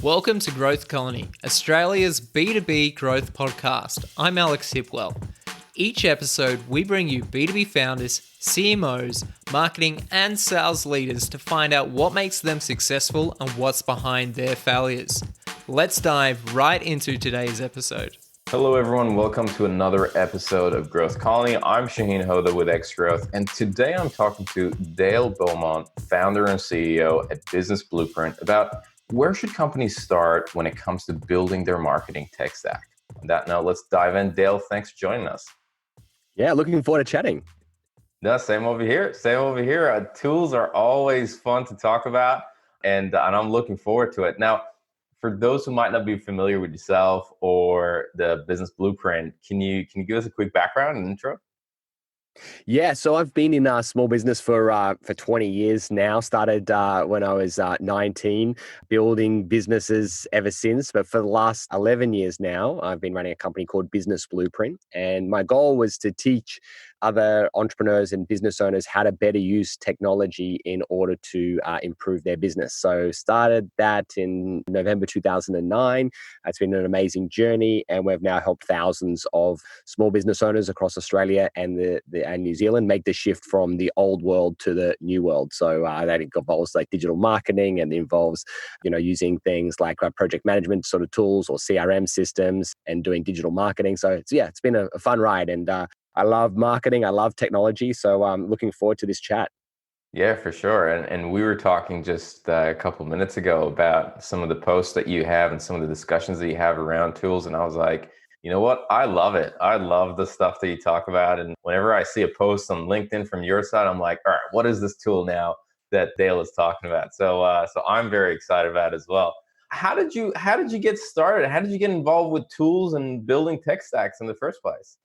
Welcome to Growth Colony, Australia's B2B growth podcast. I'm Alex Hipwell. Each episode, we bring you B2B founders, CMOs, marketing, and sales leaders to find out what makes them successful and what's behind their failures. Let's dive right into today's episode. Hello, everyone. Welcome to another episode of Growth Colony. I'm Shahin Hoda with X Growth, and today I'm talking to Dale Beaumont, founder and CEO at Business Blueprint, about where should companies start when it comes to building their marketing tech stack. On that note, let's dive in. Dale, thanks for joining us. Yeah, looking forward to chatting. No, same over here. Tools are always fun to talk about, and I'm looking forward to it. Now, for those who might not be familiar with yourself or the Business Blueprint, can you give us a quick background and intro? Yeah, so I've been in small business for 20 years now. Started when I was 19, building businesses ever since. But for the last 11 years now, I've been running a company called Business Blueprint. And my goal was to teach other entrepreneurs and business owners how to better use technology in order to improve their business. So started that in November 2009. It's been an amazing journey, and we've now helped thousands of small business owners across Australia and and New Zealand make the shift from the old world to the new world. So that involves like digital marketing, and involves using things like project management sort of tools or CRM systems and doing digital marketing. So it's been a fun ride, and I love marketing. I love technology. So I'm looking forward to this chat. Yeah, for sure. And we were talking just a couple of minutes ago about some of the posts that you have and some of the discussions that you have around tools. And I was like, you know what? I love it. I love the stuff that you talk about. And whenever I see a post on LinkedIn from your side, I'm like, all right, what is this tool now that Dale is talking about? So I'm very excited about it as well. How did you get started? How did you get involved with tools and building tech stacks in the first place?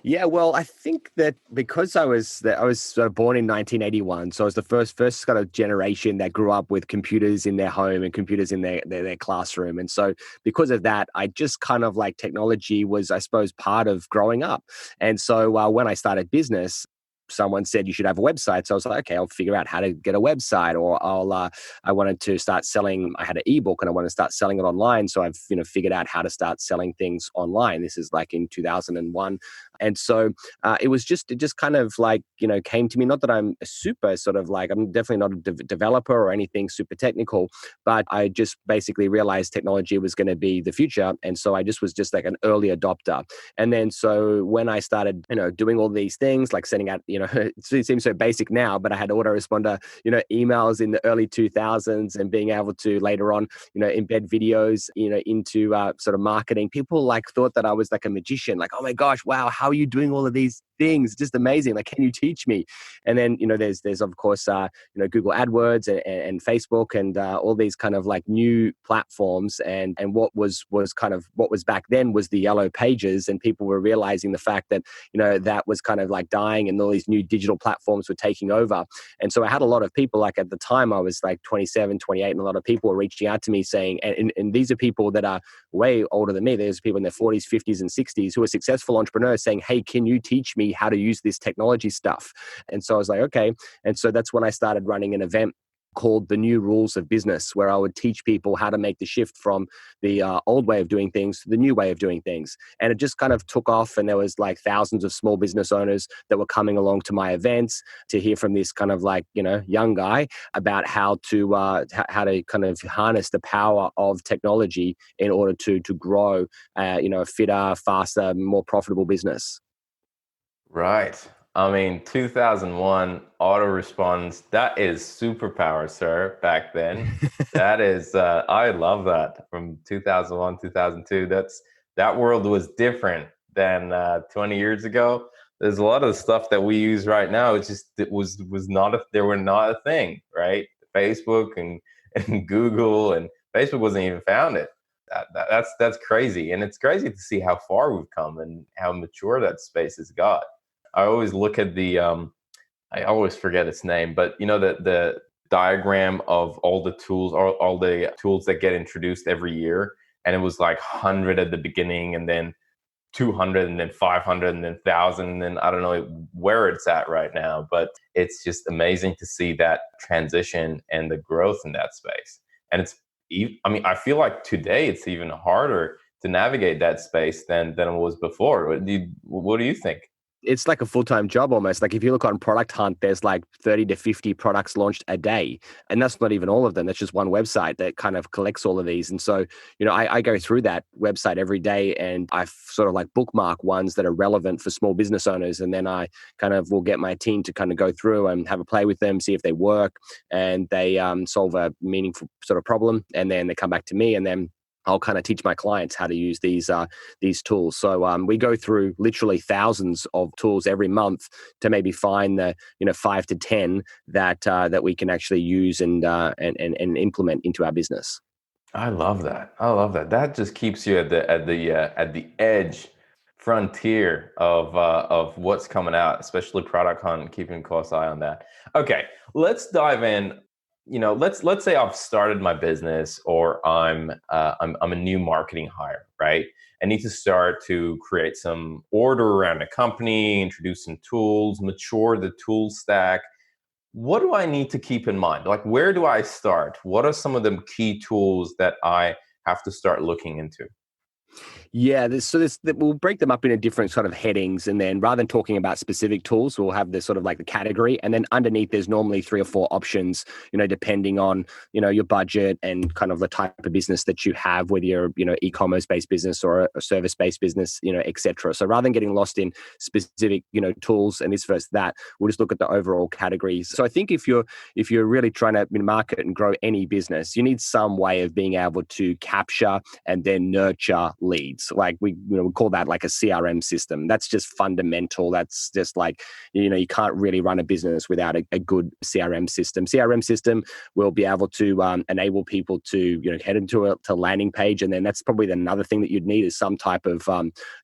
Yeah, well, I think that because I was sort of born in 1981, so I was the first kind of generation that grew up with computers in their home and computers in their classroom. And so because of that, I just kind of like technology was, I suppose, part of growing up. And so when I started business, someone said you should have a website. So I was like, okay, I'll figure out how to get a website, or I wanted to start selling. I had an ebook and I wanted to start selling it online. So I've, figured out how to start selling things online. This is like in 2001. And so it just kind of like, came to me, not that I'm a super sort of like, I'm definitely not a developer or anything super technical, but I just basically realized technology was going to be the future. And so I just was just like an early adopter. And then so when I started, doing all these things like sending out, it seems so basic now, but I had autoresponder, emails in the early 2000s, and being able to later on, embed videos, into sort of marketing. People like thought that I was like a magician, like, oh my gosh, wow, how are you doing all of these things? Just amazing. Like, can you teach me? And then, there's of course, Google AdWords and Facebook and all these kind of like new platforms. And what was back then was the yellow pages, and people were realizing the fact that, that was kind of like dying, and all these new digital platforms were taking over. And so I had a lot of people, like at the time I was like 27, 28, and a lot of people were reaching out to me saying, and these are people that are way older than me. There's people in their 40s, 50s, and 60s who are successful entrepreneurs saying, hey, can you teach me how to use this technology stuff? And so I was like, okay. And so that's when I started running an event called The New Rules of Business, where I would teach people how to make the shift from the old way of doing things to the new way of doing things. And it just kind of took off, and there was like thousands of small business owners that were coming along to my events to hear from this kind of like, young guy about how to kind of harness the power of technology in order to grow, a fitter, faster, more profitable business. Right. I mean, 2001 autorespons, that is superpower, sir, back then. That is, I love that from 2001, 2002. That world was different than 20 years ago. There's a lot of the stuff that we use right now. It was not they were not a thing, right? Facebook and Google, and Facebook wasn't even founded. That's crazy. And it's crazy to see how far we've come and how mature that space has got. I always look at I always forget its name, but the diagram of all the tools, all the tools that get introduced every year. And it was like 100 at the beginning, and then 200, and then 500, and then 1,000. And then I don't know where it's at right now, but it's just amazing to see that transition and the growth in that space. And it's I mean, I feel like today it's even harder to navigate that space than it was before. What do you think? It's like a full-time job almost. Like if you look on Product Hunt, there's like 30 to 50 products launched a day. And that's not even all of them. That's just one website that kind of collects all of these. And so, I go through that website every day and I sort of like bookmark ones that are relevant for small business owners. And then I kind of will get my team to kind of go through and have a play with them, see if they work and they solve a meaningful sort of problem. And then they come back to me and then I'll kind of teach my clients how to use these tools. So we go through literally thousands of tools every month to maybe find the 5 to 10 that we can actually use and implement into our business. I love that. I love that. That just keeps you at the edge frontier of what's coming out, especially Product Hunt, keeping a close eye on that. Okay, let's dive in. Let's say I've started my business, or I'm a new marketing hire, right? I need to start to create some order around a company, introduce some tools, mature the tool stack. What do I need to keep in mind? Like, where do I start? What are some of the key tools that I have to start looking into? Yeah, we'll break them up into different sort of headings, and then rather than talking about specific tools, we'll have this sort of like the category, and then underneath there's normally 3 or 4 options, depending on your budget and kind of the type of business that you have, whether you're e-commerce based business or a service based business, etc. So rather than getting lost in specific tools and this versus that, we'll just look at the overall categories. So I think if you're really trying to market and grow any business, you need some way of being able to capture and then nurture leads. Like we call that like a CRM system. That's just fundamental. That's just like, you can't really run a business without a good CRM system. CRM system will be able to enable people to, head into a landing page. And then that's probably another thing that you'd need is some type of,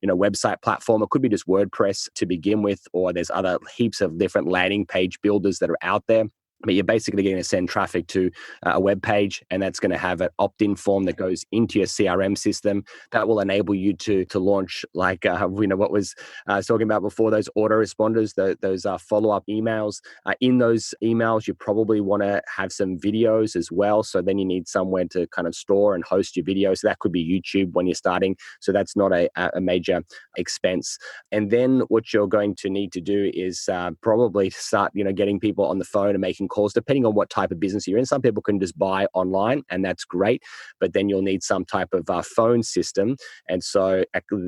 website platform. It could be just WordPress to begin with, or there's other heaps of different landing page builders that are out there. But you're basically going to send traffic to a web page, and that's going to have an opt-in form that goes into your CRM system that will enable you to launch, like what was I was talking about before, those autoresponders, those follow-up emails. In those emails, you probably want to have some videos as well. So then you need somewhere to kind of store and host your videos. So that could be YouTube when you're starting. So that's not a major expense. And then what you're going to need to do is probably start, getting people on the phone and making calls, depending on what type of business you're in. Some people can just buy online, and that's great, but then you'll need some type of phone system. And so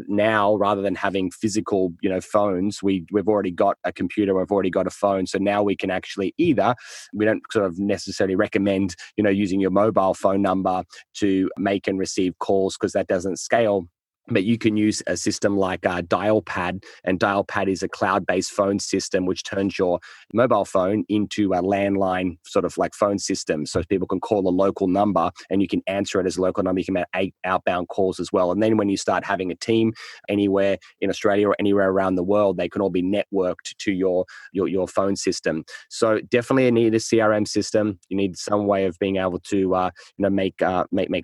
now, rather than having physical, phones, we've already got a computer, we've already got a phone. So now we can actually we don't sort of necessarily recommend, using your mobile phone number to make and receive calls, because that doesn't scale. But you can use a system like Dialpad, and Dialpad is a cloud-based phone system which turns your mobile phone into a landline sort of like phone system. So people can call a local number and you can answer it as a local number. You can make outbound calls as well. And then when you start having a team anywhere in Australia or anywhere around the world, they can all be networked to your phone system. So definitely you need a CRM system. You need some way of being able to make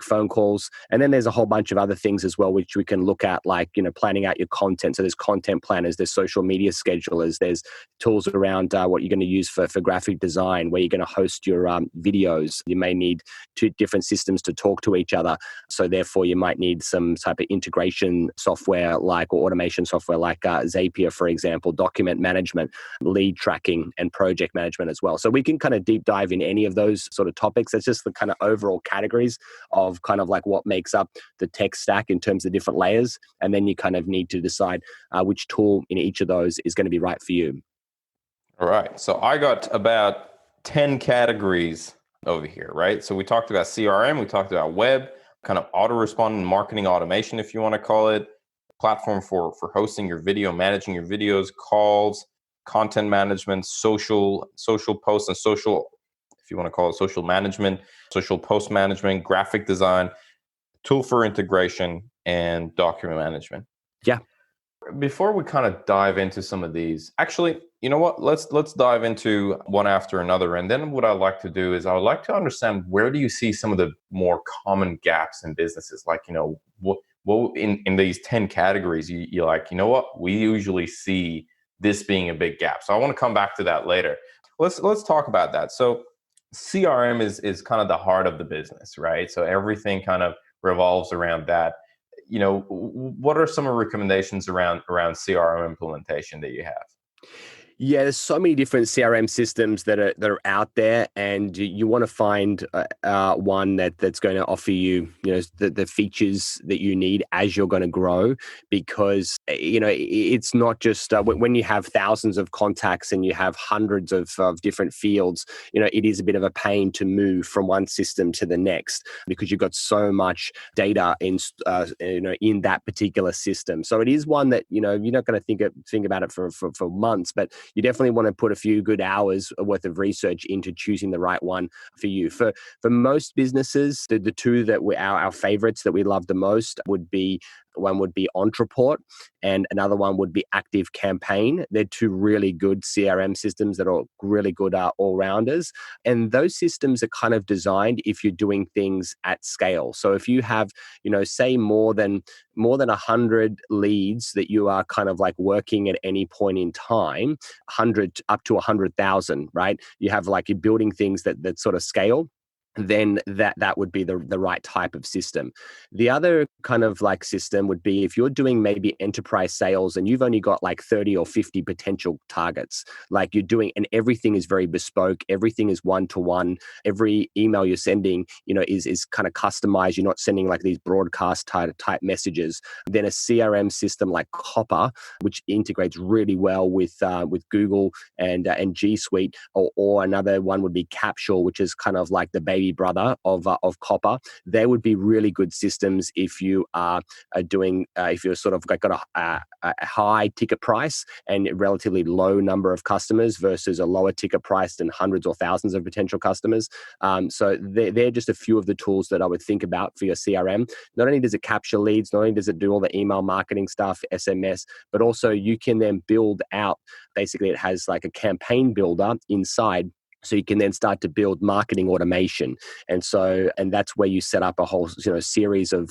phone calls. And then there's a whole bunch of other things as well, which we can look at, like planning out your content. So there's content planners, there's social media schedulers, there's tools around what you're going to use for graphic design, where you're going to host your videos. You may need 2 different systems to talk to each other, so therefore you might need some type of integration software or automation software like Zapier, for example, document management, lead tracking, and project management as well. So we can kind of deep dive in any of those sort of topics. That's just the kind of overall categories of kind of like what makes up the tech stack in terms of different layers, and then you kind of need to decide which tool in each of those is going to be right for you. All right. So I got about 10 categories over here, right? So we talked about CRM, we talked about web, kind of auto-responding marketing automation, if you want to call it, platform for hosting your video, managing your videos, calls, content management, social posts and social, if you want to call it social management, social post management, graphic design, tool for integration, and document management. Yeah. Before we kind of dive into some of these, actually, you know what? Let's dive into one after another. And then what I like to do is I would like to understand, where do you see some of the more common gaps in businesses? Like, what in these 10 categories, you're like, what? We usually see this being a big gap. So I want to come back to that later. Let's talk about that. So CRM is kind of the heart of the business, right? So everything kind of revolves around that. What are some recommendations around CRM implementation that you have? Yeah, there's so many different CRM systems that are out there, and you want to find one that's going to offer you, the features that you need as you're going to grow. Because it's not just when you have thousands of contacts and you have hundreds of different fields. It is a bit of a pain to move from one system to the next because you've got so much data in that particular system. So it is one that you're not going to think about it for months, but you definitely want to put a few good hours worth of research into choosing the right one for you. For most businesses, the two that were our favorites that we love the most would be Ontraport and another one would be Active Campaign. They're two really good CRM systems that are really good all-rounders. And those systems are kind of designed if you're doing things at scale. So if you have, say more than 100 leads that you are kind of like working at any point in time, 100 up to 100,000, right? You have like you're building things that sort of scale, then that would be the right type of system. The other kind of like system would be if you're doing maybe enterprise sales and you've only got like 30 or 50 potential targets, like you're doing, and everything is very bespoke, everything is one-to-one, every email you're sending, is kind of customized. You're not sending like these broadcast type messages. Then a CRM system like Copper, which integrates really well with Google and G Suite, or another one would be Capsule, which is kind of like the baby brother of Copper. They would be really good systems if you are if you're sort of got a high ticket price and a relatively low number of customers versus a lower ticket price than hundreds or thousands of potential customers. So they're just a few of the tools that I would think about for your CRM. Not only does it capture leads, not only does it do all the email marketing stuff, SMS, but also you can then build out, basically it has like a campaign builder inside. So you can then start to build marketing automation, and that's where you set up a whole series of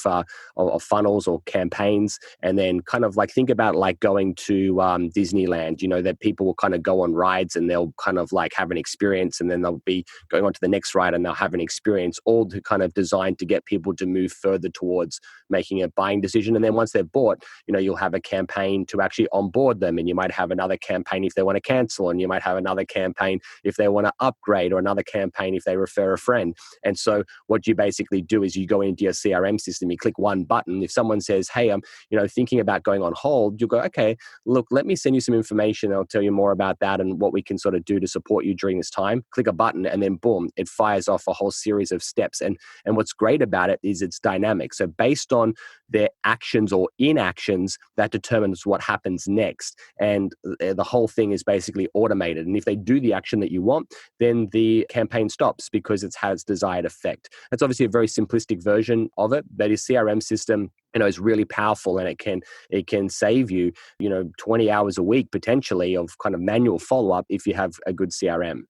funnels or campaigns, and then kind of like think about like going to Disneyland. That people will kind of go on rides and they'll kind of like have an experience, and then they'll be going on to the next ride and they'll have an experience, all to kind of designed to get people to move further towards making a buying decision. And then once they've bought, you'll have a campaign to actually onboard them, and you might have another campaign if they want to cancel, and you might have another campaign if they want to upgrade, or another campaign if they refer a friend. And so what you basically do is you go into your CRM system, you click one button. If someone says, hey, I'm thinking about going on hold, you'll go, okay, look, let me send you some information. I'll tell you more about that and what we can sort of do to support you during this time. Click a button and then boom, it fires off a whole series of steps. And what's great about it is it's dynamic. So based on their actions or inactions, that determines what happens next. And the whole thing is basically automated. And if they do the action that you want, then the campaign stops because it has desired effect. That's obviously a very simplistic version of it, but his CRM system is really powerful, and it can save you 20 hours a week potentially of kind of manual follow-up if you have a good CRM.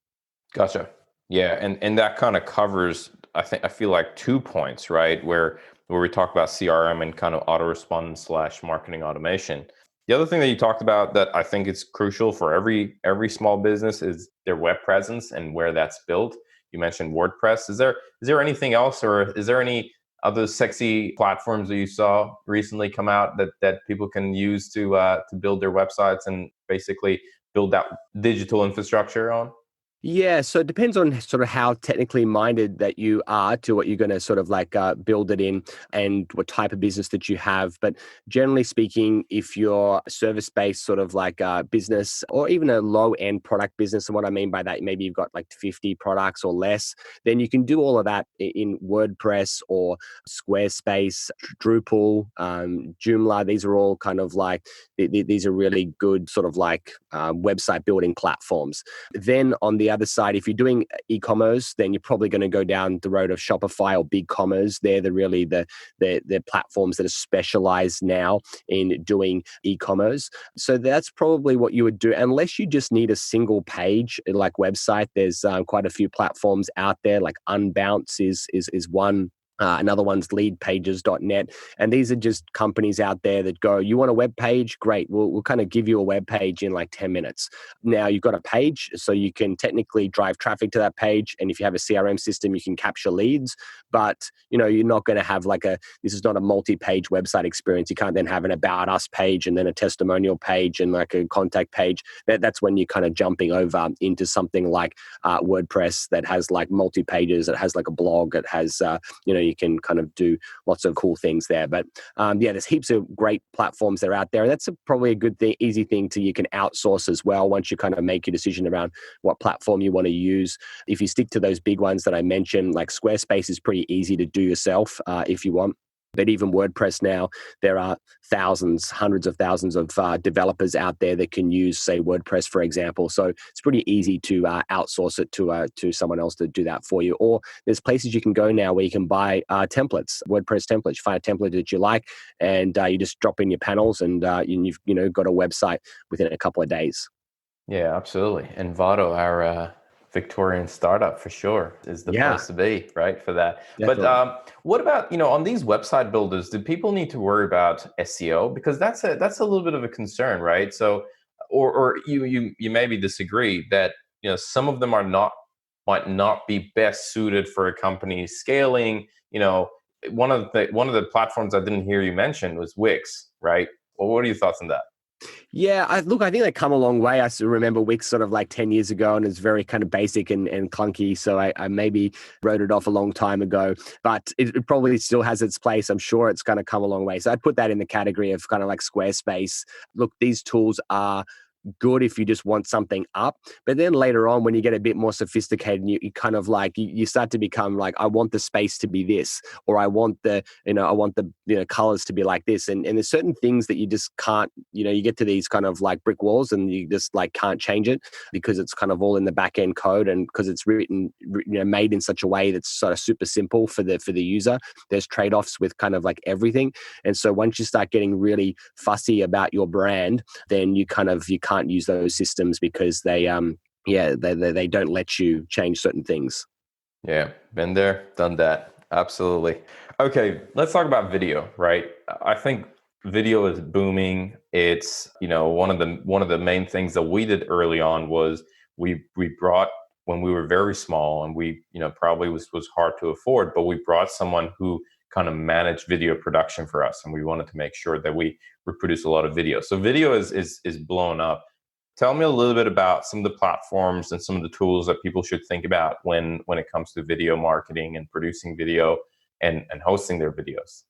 Gotcha. Yeah, and that kind of covers, I feel like 2 points, right? Where we talk about CRM and kind of autorespond / marketing automation. The other thing that you talked about that I think is crucial for every small business is their web presence and where that's built. You mentioned WordPress. Is there anything else, or is there any other sexy platforms that you saw recently come out that people can use to build their websites and basically build that digital infrastructure on? Yeah, so it depends on sort of how technically minded that you are to what you're going to sort of like build it in and what type of business that you have. But generally speaking, if you're a service-based sort of like business, or even a low-end product business, and what I mean by that, maybe you've got like 50 products or less, then you can do all of that in WordPress or Squarespace, Drupal, Joomla. These are all kind of like, these are really good sort of like website building platforms. Then on the other side, if you're doing e-commerce, then you're probably going to go down the road of Shopify or BigCommerce. They're the platforms that are specialized now in doing e-commerce. So that's probably what you would do, unless you just need a single page like website. There's quite a few platforms out there, like Unbounce is one Another one's leadpages.net. And these are just companies out there that go, you want a web page? Great. We'll kind of give you a web page in like 10 minutes. Now you've got a page, so you can technically drive traffic to that page. And if you have a CRM system, you can capture leads. But, you're not going to have this is not a multi-page website experience. You can't then have an about us page and then a testimonial page and like a contact page. That's when you're kind of jumping over into something like WordPress that has like multi-pages, that has like a blog, that has, you can kind of do lots of cool things there. But there's heaps of great platforms that are out there. And that's probably a good thing, easy thing you can outsource as well once you kind of make your decision around what platform you want to use. If you stick to those big ones that I mentioned, like Squarespace is pretty easy to do yourself if you want. But even WordPress now, there are thousands, hundreds of thousands of developers out there that can use, say, WordPress, for example. So it's pretty easy to outsource it to someone else to do that for you. Or there's places you can go now where you can buy templates, WordPress templates. You find a template that you like, and you just drop in your panels, and you've got a website within a couple of days. Yeah, absolutely. And Vado, our Victorian startup for sure, is the place to be, right, for that. Definitely. But what about, on these website builders, do people need to worry about SEO? Because that's a little bit of a concern, right? So, or you maybe disagree that, some of them might not be best suited for a company scaling. One of the platforms I didn't hear you mention was Wix, right? Well, what are your thoughts on that? Yeah, I think they come a long way. I still remember Wix sort of like 10 years ago, and it's very kind of basic and clunky. So I maybe wrote it off a long time ago, but it probably still has its place. I'm sure it's going to come a long way. So I'd put that in the category of kind of like Squarespace. Look, these tools are good if you just want something up, but then later on when you get a bit more sophisticated, you kind of like you start to become like, I want the space to be this, or I want the colors to be like this, and there's certain things that you just can't, you get to these kind of like brick walls and you just like can't change it because it's kind of all in the back end code, and because it's written made in such a way that's sort of super simple for the user. There's trade-offs with kind of like everything, and so once you start getting really fussy about your brand, then you can't use those systems because they don't let you change certain things. Yeah, been there, done that. Absolutely. Okay, let's talk about video, right? I think video is booming. It's, one of the main things that we did early on was we brought, when we were very small and we, probably was hard to afford, but we brought someone who kind of managed video production for us, and we wanted to make sure that we produce a lot of video. So video is blown up. Tell me a little bit about some of the platforms and some of the tools that people should think about when it comes to video marketing and producing video and hosting their videos.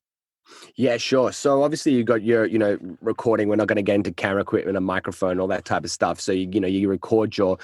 Yeah, sure. So obviously you got your, recording. We're not going to get into camera equipment, a microphone, all that type of stuff. So you record your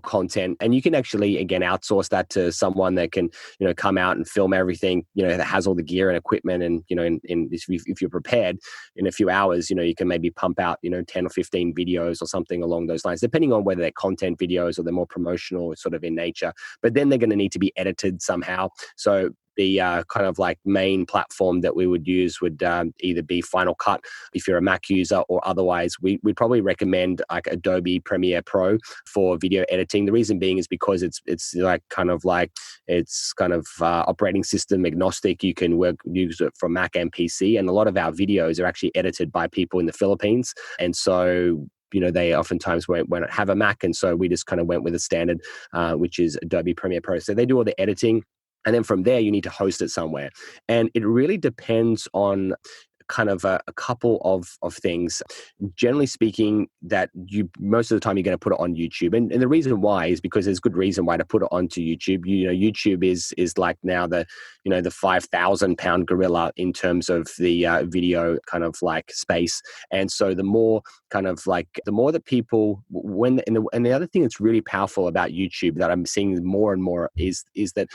content, and you can actually again outsource that to someone that can come out and film everything. That has all the gear and equipment, and if you're prepared in a few hours, you can maybe pump out 10 or 15 videos or something along those lines, depending on whether they're content videos or they're more promotional sort of in nature. But then they're going to need to be edited somehow. So the kind of like main platform that we would use would either be Final Cut if you're a Mac user, or otherwise we'd probably recommend like Adobe Premiere Pro for video editing. The reason being is because it's operating system agnostic. You can use it from Mac and PC, and a lot of our videos are actually edited by people in the Philippines, and so they oftentimes won't have a Mac, and so we just kind of went with a standard, which is Adobe Premiere Pro. So they do all the editing. And then from there, you need to host it somewhere. And it really depends on kind of a couple of things. Generally speaking, that most of the time you're going to put it on YouTube. And the reason why is because there's good reason why to put it onto YouTube. YouTube is like now the 5,000-pound gorilla in terms of the video kind of like space. And so the more that people, and the other thing that's really powerful about YouTube that I'm seeing more and more is that,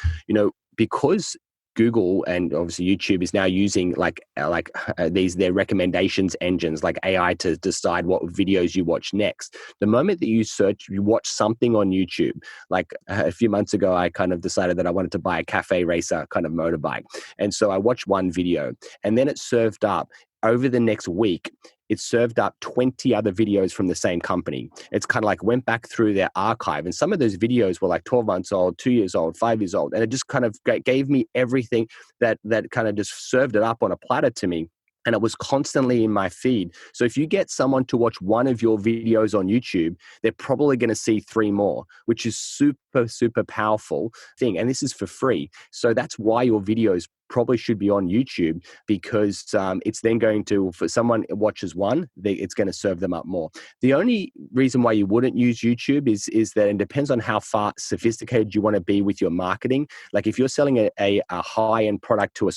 because Google and obviously YouTube is now using their recommendations engines like AI to decide what videos you watch next. The moment that you watch something on YouTube, like a few months ago, I kind of decided that I wanted to buy a cafe racer kind of motorbike. And so I watched one video, and then it served up over the next week it served up 20 other videos from the same company. It's kind of like went back through their archive, and some of those videos were like 12 months old, 2 years old, 5 years old. And it just kind of gave me everything that kind of just served it up on a platter to me. And it was constantly in my feed. So if you get someone to watch one of your videos on YouTube, they're probably going to see 3 more, which is super, super powerful thing. And this is for free. So that's why your videos probably should be on YouTube, because it's then going to, for someone watches one, it's going to serve them up more. The only reason why you wouldn't use YouTube is that it depends on how far sophisticated you want to be with your marketing. Like if you're selling a high-end product to a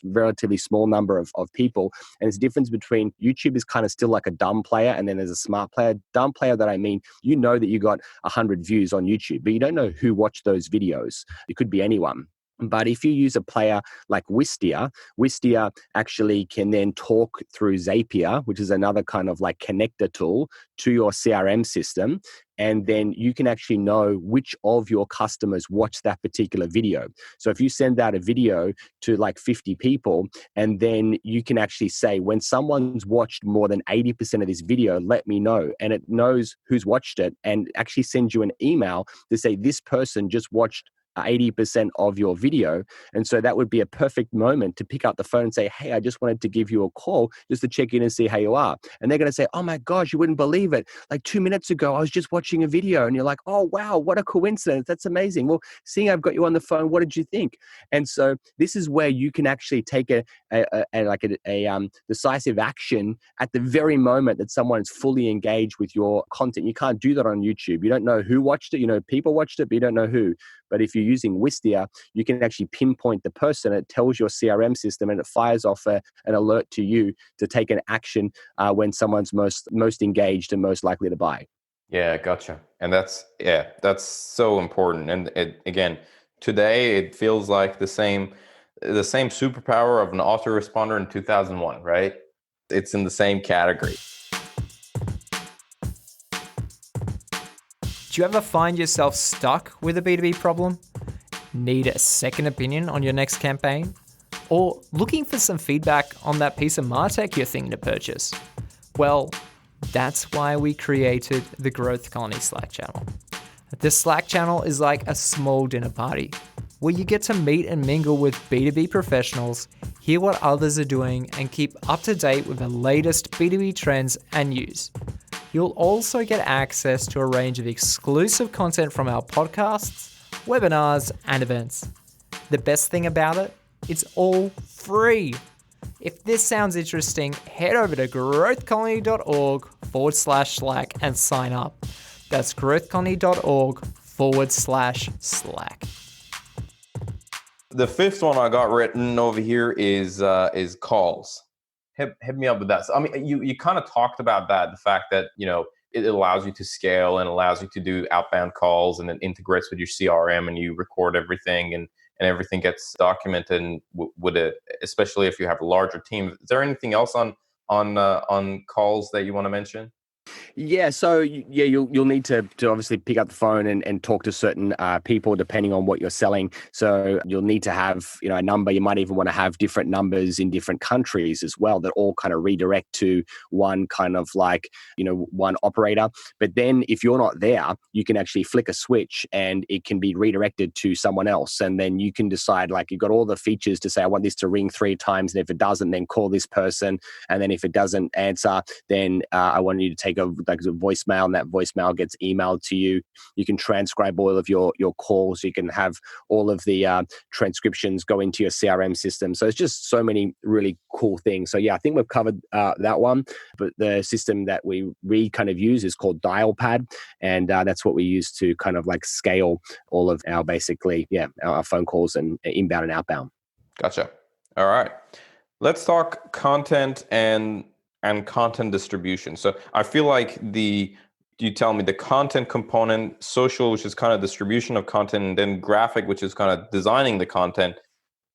relatively small number of people, and it's a difference between YouTube is kind of still like a dumb player, and then there's a smart player. Dumb player that I mean, you know that you got 100 views on YouTube, but you don't know who watched those videos. It could be anyone. But if you use a player like Wistia actually can then talk through Zapier, which is another kind of like connector tool to your CRM system. And then you can actually know which of your customers watch that particular video. So if you send out a video to like 50 people, and then you can actually say, when someone's watched more than 80% of this video, let me know. And it knows who's watched it and actually sends you an email to say, this person just watched 80% of your video. And so that would be a perfect moment to pick up the phone and say, hey, I just wanted to give you a call just to check in and see how you are. And they're going to say, oh my gosh, you wouldn't believe it. Like 2 minutes ago, I was just watching a video. And you're like, oh, wow, what a coincidence. That's amazing. Well, seeing I've got you on the phone, what did you think? And so this is where you can actually take a decisive action at the very moment that someone is fully engaged with your content. You can't do that on YouTube. You don't know who watched it. You know, people watched it, but you don't know who. But if you're using Wistia, you can actually pinpoint the person. It tells your CRM system and it fires off an alert to you to take an action when someone's most engaged and most likely to buy. Yeah, gotcha. And that's so important. And again, today it feels like the same superpower of an autoresponder in 2001, right? It's in the same category. Do you ever find yourself stuck with a B2B problem? Need a second opinion on your next campaign? Or looking for some feedback on that piece of MarTech you're thinking to purchase? Well, that's why we created the Growth Colony Slack channel. This Slack channel is like a small dinner party where you get to meet and mingle with B2B professionals, hear what others are doing, and keep up to date with the latest B2B trends and news. You'll also get access to a range of exclusive content from our podcasts, webinars, and events. The best thing about it, it's all free. If this sounds interesting, head over to growthcolony.org/Slack and sign up. That's growthcolony.org/Slack. The fifth one I got written over here is calls. Hit me up with that. So, I mean, you kind of talked about that, the fact that, you know, it allows you to scale and allows you to do outbound calls, and it integrates with your CRM, and you record everything, and everything gets documented. And with it, especially if you have a larger team. Is there anything else on calls that you want to mention? Yeah, so you'll need to obviously pick up the phone and talk to certain people depending on what you're selling. So you'll need to have, you know, a number. You might even want to have different numbers in different countries as well that all kind of redirect to one kind of like, you know, one operator. But then if you're not there, you can actually flick a switch and it can be redirected to someone else. And then you can decide, like, you've got all the features to say, I want this to ring 3 times. And if it doesn't, then call this person. And then if it doesn't answer, then I want you to take a voicemail, and that voicemail gets emailed to you. You can transcribe all of your calls. You can have all of the transcriptions go into your CRM system. So it's just so many really cool things. So yeah, I think we've covered that one. But the system that we kind of use is called Dialpad, and that's what we use to kind of like scale all of our our phone calls and inbound and outbound. Gotcha. All right, let's talk content and content distribution. So I feel like you tell me the content component, social, which is kind of distribution of content, and then graphic, which is kind of designing the content,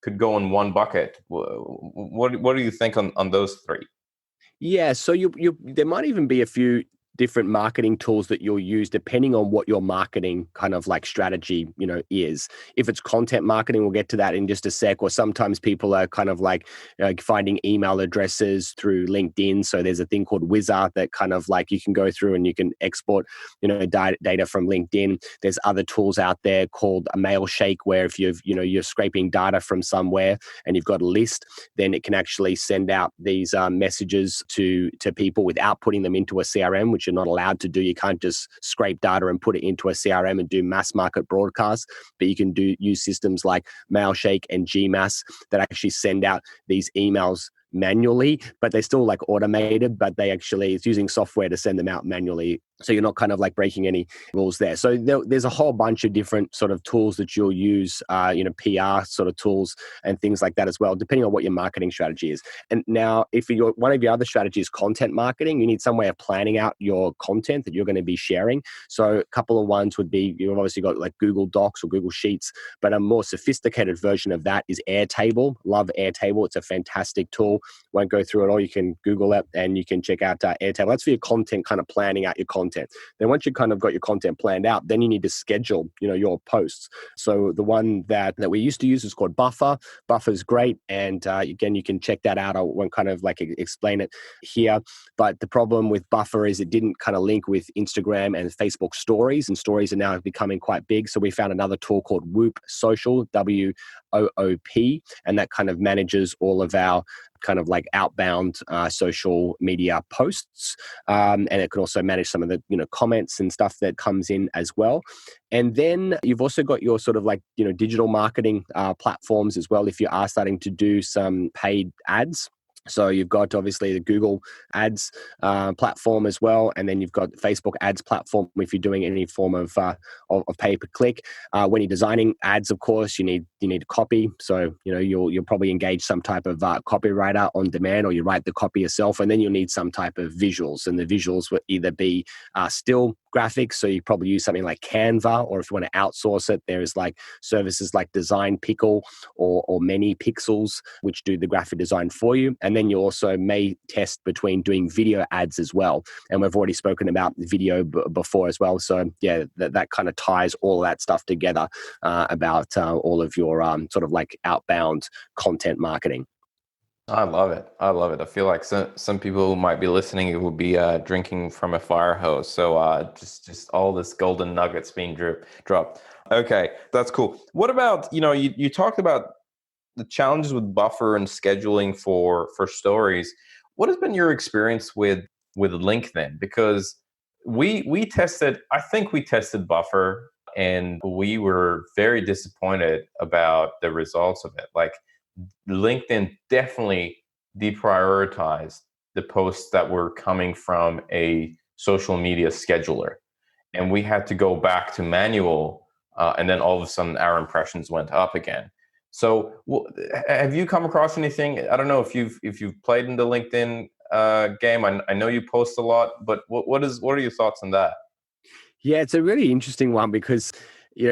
could go in one bucket. What do you think on those 3? Yeah, so you there might even be a few different marketing tools that you'll use depending on what your marketing kind of like strategy, is. If it's content marketing, we'll get to that in just a sec. Or sometimes people are kind of like finding email addresses through LinkedIn. So there's a thing called Wizard that kind of like you can go through and you can export, data from LinkedIn. There's other tools out there called a Mailshake, where if you're scraping data from somewhere and you've got a list, then it can actually send out these messages to people without putting them into a CRM, which you're not allowed to do. You can't just scrape data and put it into a CRM and do mass market broadcasts, but you can use systems like Mailshake and GMass that actually send out these emails manually, but they're still like automated, but it's using software to send them out manually. So you're not kind of like breaking any rules there. So there's a whole bunch of different sort of tools that you'll use, PR sort of tools and things like that as well, depending on what your marketing strategy is. And now, if one of your other strategies is content marketing, you need some way of planning out your content that you're going to be sharing. So a couple of ones would be, you've obviously got like Google Docs or Google Sheets, but a more sophisticated version of that is Airtable. Love Airtable. It's a fantastic tool. Won't go through it all. You can Google it and you can check out Airtable. That's for your content, kind of planning out your content. Then once you kind of got your content planned out, then you need to schedule, your posts. So the one that we used to use is called Buffer. Buffer's great. And again, you can check that out. I won't kind of like explain it here. But the problem with Buffer is it didn't kind of link with Instagram and Facebook stories, and stories are now becoming quite big. So we found another tool called Whoop Social, WOOP, and that kind of manages all of our kind of like outbound social media posts. And it can also manage some of the, comments and stuff that comes in as well. And then you've also got your sort of like, digital marketing platforms as well, if you are starting to do some paid ads. So you've got obviously the Google Ads platform as well, and then you've got the Facebook Ads platform if you're doing any form of pay-per-click. When you're designing ads, of course, you need copy. So you'll probably engage some type of copywriter on demand, or you write the copy yourself, and then you'll need some type of visuals, and the visuals will either be still graphics. So you probably use something like Canva, or if you want to outsource it, there's like services like Design Pickle or Many Pixels, which do the graphic design for you. And then you also may test between doing video ads as well. And we've already spoken about video before as well. So yeah, that kind of ties all that stuff together about all of your sort of like outbound content marketing. I love it. I feel like some people who might be listening will be drinking from a fire hose. So just all this golden nuggets being dropped. Okay, that's cool. What about, you talked about the challenges with Buffer and scheduling for stories. What has been your experience with LinkedIn? Because we tested, I think we tested Buffer, and we were very disappointed about the results of it. Like, LinkedIn definitely deprioritized the posts that were coming from a social media scheduler, and we had to go back to manual, and then all of a sudden our impressions went up again. So have you come across anything? I don't know if you've played in the LinkedIn game. I know you post a lot, but what are your thoughts on that? Yeah, it's a really interesting one because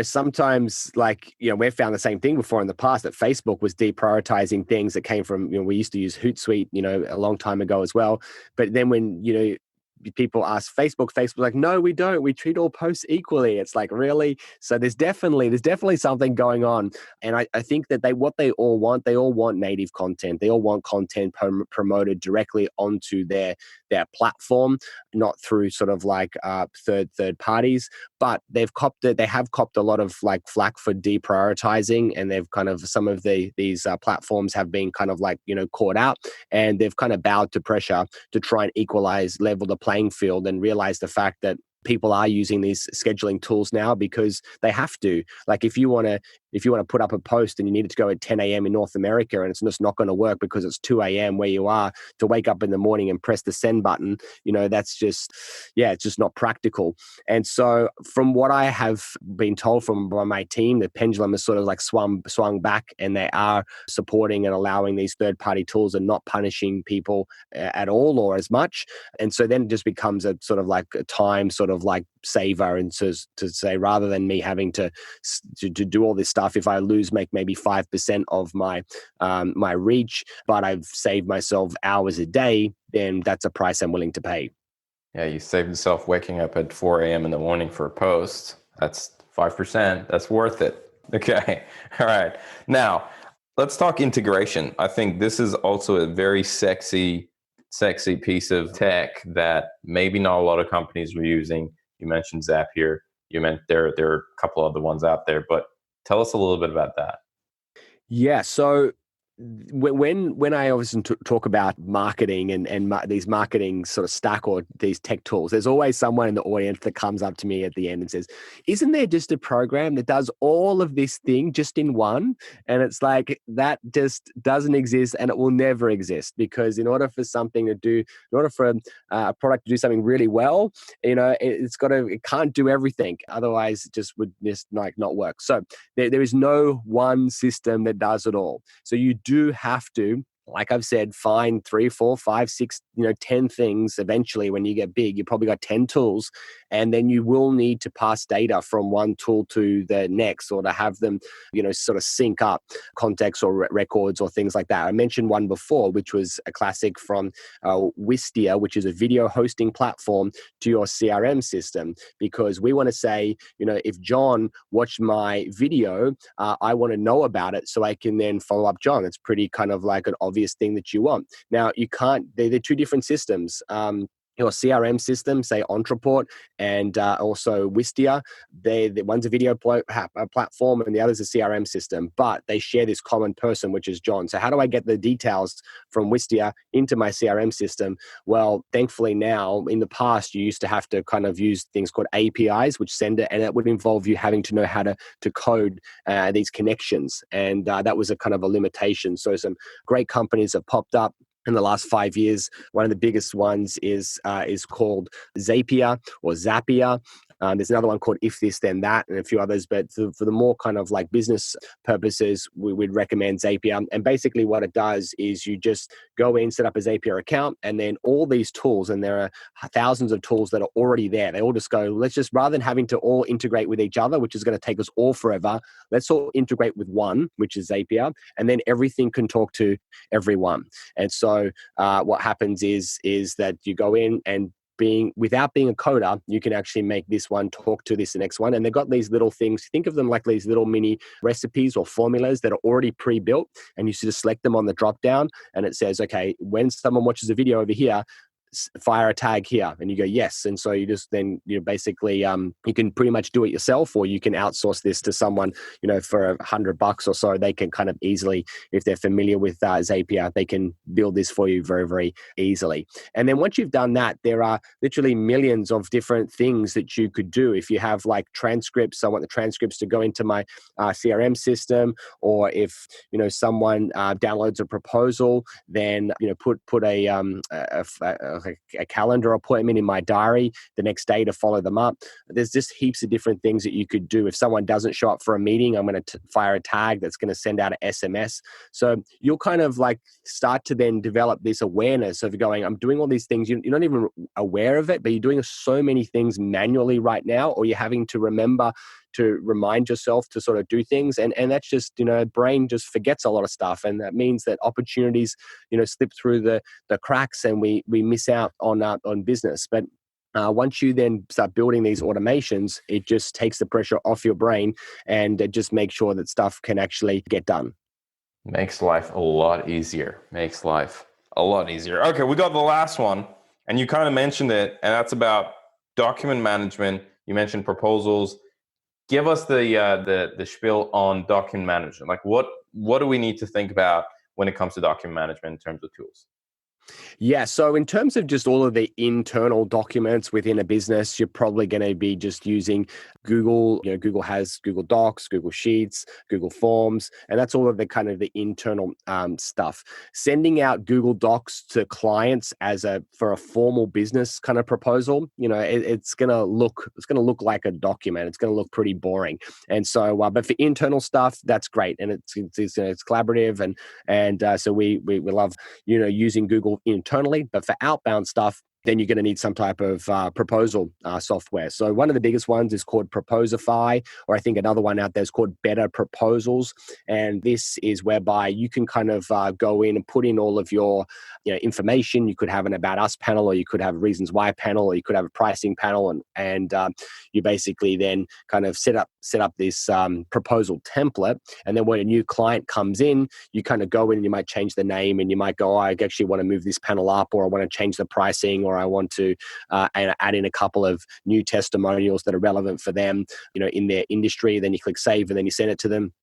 sometimes we've found the same thing before in the past, that Facebook was deprioritizing things that came from, we used to use Hootsuite, a long time ago as well. But then when, people ask Facebook's like, no, we don't. We treat all posts equally. It's like, really? So there's definitely something going on. And I think that they all want native content. They all want content promoted directly onto their platform, not through sort of like third parties. But they have copped a lot of like flack for deprioritizing, and they've kind of, some of these platforms have been kind of like, caught out, and they've kind of bowed to pressure to try and level the playing field, and realize the fact that people are using these scheduling tools now because they have to. Like, if you want to put up a post and you need it to go at 10 a.m. in North America, and it's just not going to work because it's 2 a.m. where you are, to wake up in the morning and press the send button, that's just, it's just not practical. And so from what I have been told by my team, the pendulum has sort of like swung back, and they are supporting and allowing these third-party tools and not punishing people at all or as much. And so then it just becomes a sort of like a time sort of like saver, and to say, rather than me having to do all this stuff, if I lose maybe 5% of my my reach, but I've saved myself hours a day, then that's a price I'm willing to pay. Yeah, you save yourself waking up at 4 a.m. in the morning for a post. That's 5%. That's worth it. Okay. All right. Now, let's talk integration. I think this is also a very sexy piece of tech that maybe not a lot of companies are using. You mentioned Zapier. You meant there are a couple other ones out there, but tell us a little bit about that. Yeah. So when I obviously talk about marketing and these marketing sort of stack or these tech tools, there's always someone in the audience that comes up to me at the end and says, "Isn't there just a program that does all of this thing just in one?" And it's like that just doesn't exist, and it will never exist, because in order for something to do, in order for a product to do something really well, it can't do everything. Otherwise, it just would just like not work. So there is no one system that does it all. So you do have to, like I've said, find 3, 4, 5, 6, 10 things. Eventually, when you get big, you probably got 10 tools, and then you will need to pass data from one tool to the next, or to have them, sort of sync up context or records or things like that. I mentioned one before, which was a classic from Wistia, which is a video hosting platform, to your CRM system, because we want to say, if John watched my video, I want to know about it so I can then follow up John. It's pretty kind of like an obvious thing that you want. Now, you can't, they're two different systems. Your CRM system, say Ontraport and also Wistia, one's a video platform and the other's a CRM system, but they share this common person, which is John. So how do I get the details from Wistia into my CRM system? Well, thankfully now, in the past, you used to have to kind of use things called APIs, which send it, and it would involve you having to know how to code these connections. And that was a kind of a limitation. So some great companies have popped up in the last 5 years. One of the biggest ones is called Zapier or Zapier. There's another one called If This Then That, and a few others. But for the more kind of like business purposes, we'd recommend Zapier. And basically what it does is you just go in, set up a Zapier account, and then all these tools, and there are thousands of tools that are already there. They all just go, let's just, rather than having to all integrate with each other, which is going to take us all forever, let's all integrate with one, which is Zapier, and then everything can talk to everyone. And so what happens is that you go in, and without being a coder, you can actually make this one talk to the next one. And they've got these little things, think of them like these little mini recipes or formulas that are already pre-built, and you just select them on the drop down, and it says, okay, when someone watches a video over here, fire a tag here, and you go yes. And so you just then basically you can pretty much do it yourself, or you can outsource this to someone for $100 or so. They can kind of easily, if they're familiar with Zapier, they can build this for you very, very easily. And then once you've done that, there are literally millions of different things that you could do. If you have like transcripts, I want the transcripts to go into my CRM system, or if someone downloads a proposal, then put a calendar appointment in my diary the next day to follow them up. There's just heaps of different things that you could do. If someone doesn't show up for a meeting, I'm going to fire a tag that's going to send out an SMS. So you'll kind of like start to then develop this awareness of going, I'm doing all these things. You're not even aware of it, but you're doing so many things manually right now, or you're having to remember to remind yourself to sort of do things. And that's just, brain just forgets a lot of stuff. And that means that opportunities, slip through the cracks, and we miss out on business. But once you then start building these automations, it just takes the pressure off your brain, and it just makes sure that stuff can actually get done. Makes life a lot easier. Okay, we got the last one, and you kind of mentioned it, and that's about document management. You mentioned proposals. Give us the spiel on document management. Like what do we need to think about when it comes to document management in terms of tools? Yeah. So in terms of just all of the internal documents within a business, you're probably going to be just using Google. Google has Google Docs, Google Sheets, Google Forms, and that's all of the kind of the internal stuff. Sending out Google Docs to clients for a formal business kind of proposal, it's going to look like a document. It's going to look pretty boring. And so, but for internal stuff, that's great, and it's collaborative, and so we love using Google internally. But for outbound stuff, then you're going to need some type of proposal software. So one of the biggest ones is called Proposify, or I think another one out there is called Better Proposals. And this is whereby you can kind of go in and put in all of your information. You could have an About Us panel, or you could have a Reasons Why panel, or you could have a pricing panel, and you basically then kind of set up this proposal template. And then when a new client comes in, you kind of go in and you might change the name, and you might go, I actually want to move this panel up, or I want to change the pricing, or I want to add in a couple of new testimonials that are relevant for them, in their industry. Then you click save, and then you send it to them.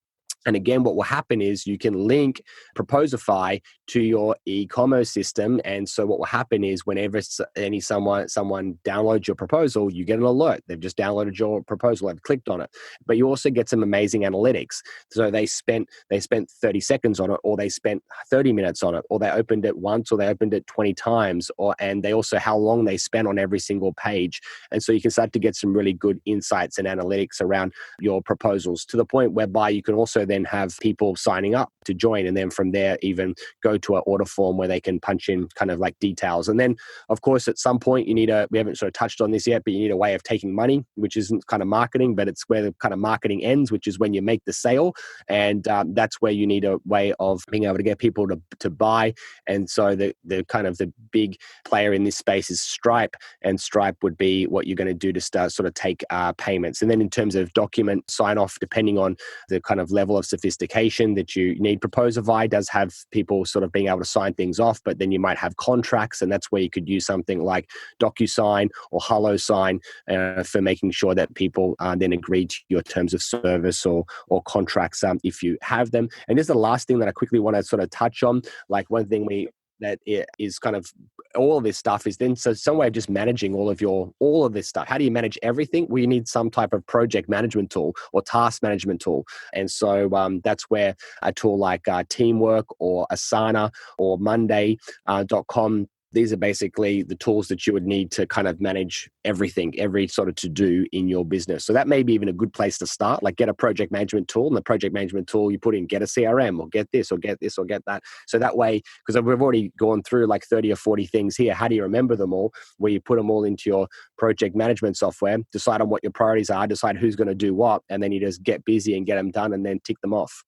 And again, what will happen is you can link Proposify to your e-commerce system. And so what will happen is whenever someone downloads your proposal, you get an alert. They've just downloaded your proposal. They've clicked on it. But you also get some amazing analytics. So they spent 30 seconds on it, or they spent 30 minutes on it, or they opened it once, or they opened it 20 times, and they also how long they spent on every single page. And so you can start to get some really good insights and analytics around your proposals, to the point whereby you can also then have people signing up to join, and then from there even go to an order form where they can punch in kind of like details. And then of course at some point we haven't sort of touched on this yet, but you need a way of taking money, which isn't kind of marketing, but it's where the kind of marketing ends, which is when you make the sale. And that's where you need a way of being able to get people to buy. And so the kind of the big player in this space is Stripe, and Stripe would be what you're going to do to start sort of take payments. And then in terms of document sign off, depending on the kind of level of sophistication that you need, Proposify does have people sort of being able to sign things off, but then you might have contracts, and that's where you could use something like DocuSign or HelloSign for making sure that people then agree to your terms of service or contracts if you have them. And this is the last thing that I quickly want to sort of touch on. Like one thing that is kind of all of this stuff is then some way of just managing all of this stuff. How do you manage everything? Well, you need some type of project management tool or task management tool. And so that's where a tool like Teamwork or Asana or Monday.com, these are basically the tools that you would need to kind of manage everything, every sort of to-do in your business. So that may be even a good place to start, like get a project management tool, and the project management tool you put in, get a CRM, or get this, or get this, or get that. So that way, because we've already gone through like 30 or 40 things here, how do you remember them all? Where you put them all into your project management software, decide on what your priorities are, decide who's going to do what, and then you just get busy and get them done and then tick them off.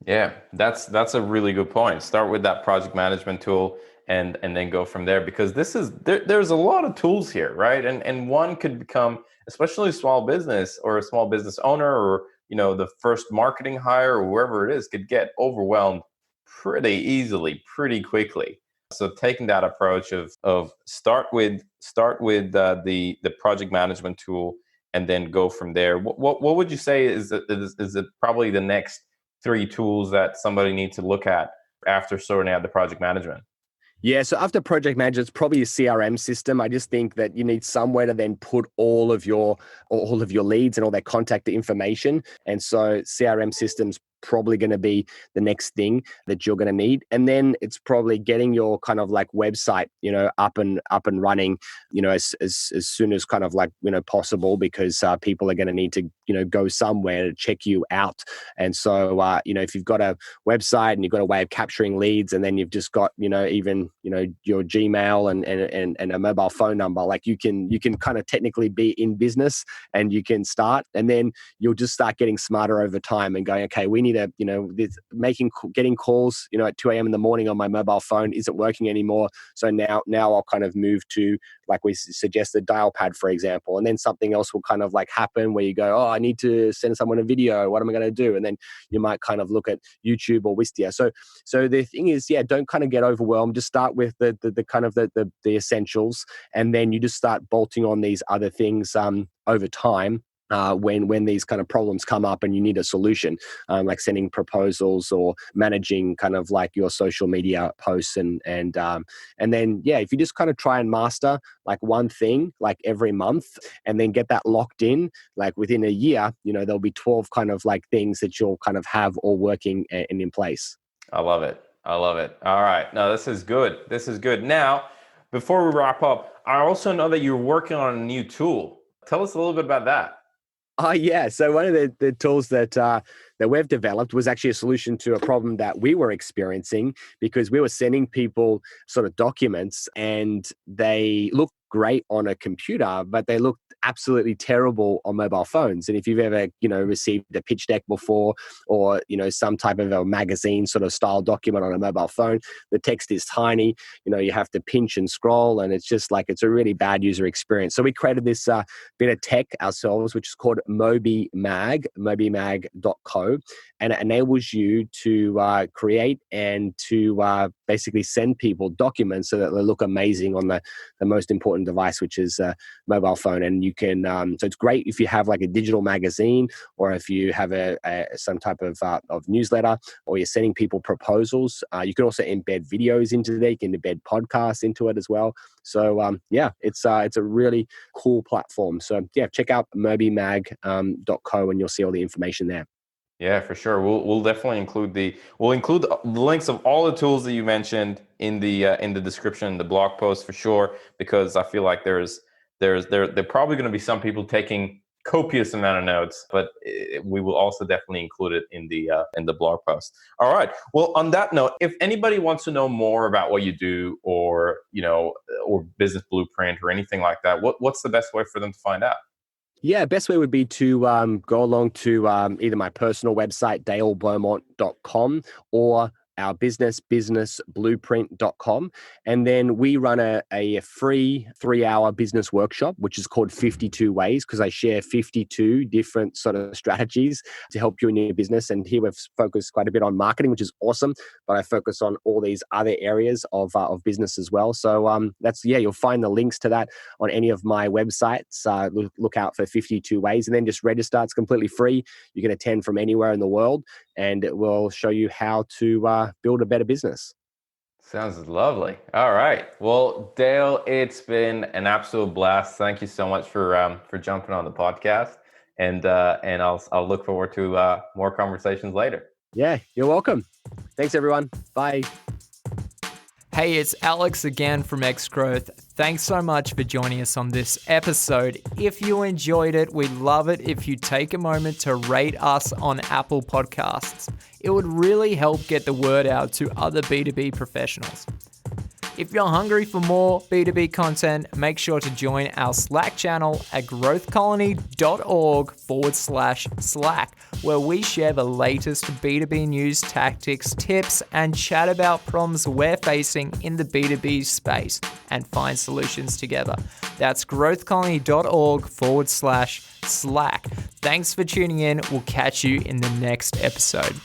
Yeah, that's a really good point. Start with that project management tool and then go from there, because there's a lot of tools here, right? And one could become, especially a small business or a small business owner, or the first marketing hire or whoever it is, could get overwhelmed pretty easily, pretty quickly. So taking that approach of start with the project management tool and then go from there. What would you say is it probably the next 3 tools that somebody needs to look at after sorting out the project management? Yeah, so after project management, it's probably a CRM system. I just think that you need somewhere to then put all of your leads and all their contact information. And so CRM systems probably going to be the next thing that you're going to need. And then it's probably getting your kind of like website, up and running, as soon as kind of like, possible, because people are going to need to, go somewhere to check you out. And so, if you've got a website and you've got a way of capturing leads, and then you've just got, even, your Gmail and a mobile phone number, like you can kind of technically be in business, and you can start, and then you'll just start getting smarter over time and going, okay, we need getting calls, at 2 a.m. in the morning on my mobile phone isn't working anymore. So now I'll kind of move to, like we suggested, dial pad, for example. And then something else will kind of like happen where you go, oh, I need to send someone a video. What am I going to do? And then you might kind of look at YouTube or Wistia. So the thing is, don't kind of get overwhelmed. Just start with the kind of the essentials. And then you just start bolting on these other things over time. When these kind of problems come up and you need a solution, like sending proposals or managing kind of like your social media posts and then if you just kind of try and master like one thing like every month, and then get that locked in, like within a year, there'll be 12 kind of like things that you'll kind of have all working and in place. I love it. All right. No, this is good. Now, before we wrap up, I also know that you're working on a new tool. Tell us a little bit about that. Yeah. So one of the tools that that we've developed was actually a solution to a problem that we were experiencing, because we were sending people sort of documents and they look great on a computer, but they look absolutely terrible on mobile phones. And if you've ever, received a pitch deck before, or, some type of a magazine sort of style document on a mobile phone, the text is tiny, you have to pinch and scroll, and it's just like, it's a really bad user experience. So we created this bit of tech ourselves, which is called mobimag.co, and it enables you to create and to basically send people documents so that they look amazing on the most important device, which is a mobile phone. And you can, so it's great if you have like a digital magazine, or if you have some type of newsletter, or you're sending people proposals. You can also embed videos into there. You can embed podcasts into it as well. So it's a really cool platform. So yeah, check out mobimag.co and you'll see all the information there. Yeah, for sure. We'll definitely include the links of all the tools that you mentioned in the description, the blog post for sure, because I feel like there probably going to be some people taking copious amount of notes, but we will also definitely include it in the blog post. All right. Well, on that note, if anybody wants to know more about what you do, or or Business Blueprint or anything like that, what's the best way for them to find out? Yeah, best way would be to go along to either my personal website, dalebeaumont.com, or our businessblueprint.com. And then we run a free 3-hour business workshop, which is called 52 Ways, because I share 52 different sort of strategies to help you in your business. And here we've focused quite a bit on marketing, which is awesome, but I focus on all these other areas of business as well. So you'll find the links to that on any of my websites. Look out for 52 Ways, and then just register. It's completely free. You can attend from anywhere in the world, and it will show you how to build a better business. Sounds lovely. All right. Well, Dale, it's been an absolute blast. Thank you so much for jumping on the podcast, and I'll look forward to more conversations later. Yeah, you're welcome. Thanks, everyone. Bye. Hey, it's Alex again from X Growth. Thanks so much for joining us on this episode. If you enjoyed it, we'd love it if you take a moment to rate us on Apple Podcasts. It would really help get the word out to other B2B professionals. If you're hungry for more B2B content, make sure to join our Slack channel at growthcolony.org/Slack, where we share the latest B2B news, tactics, tips, and chat about problems we're facing in the B2B space and find solutions together. That's growthcolony.org/Slack. Thanks for tuning in. We'll catch you in the next episode.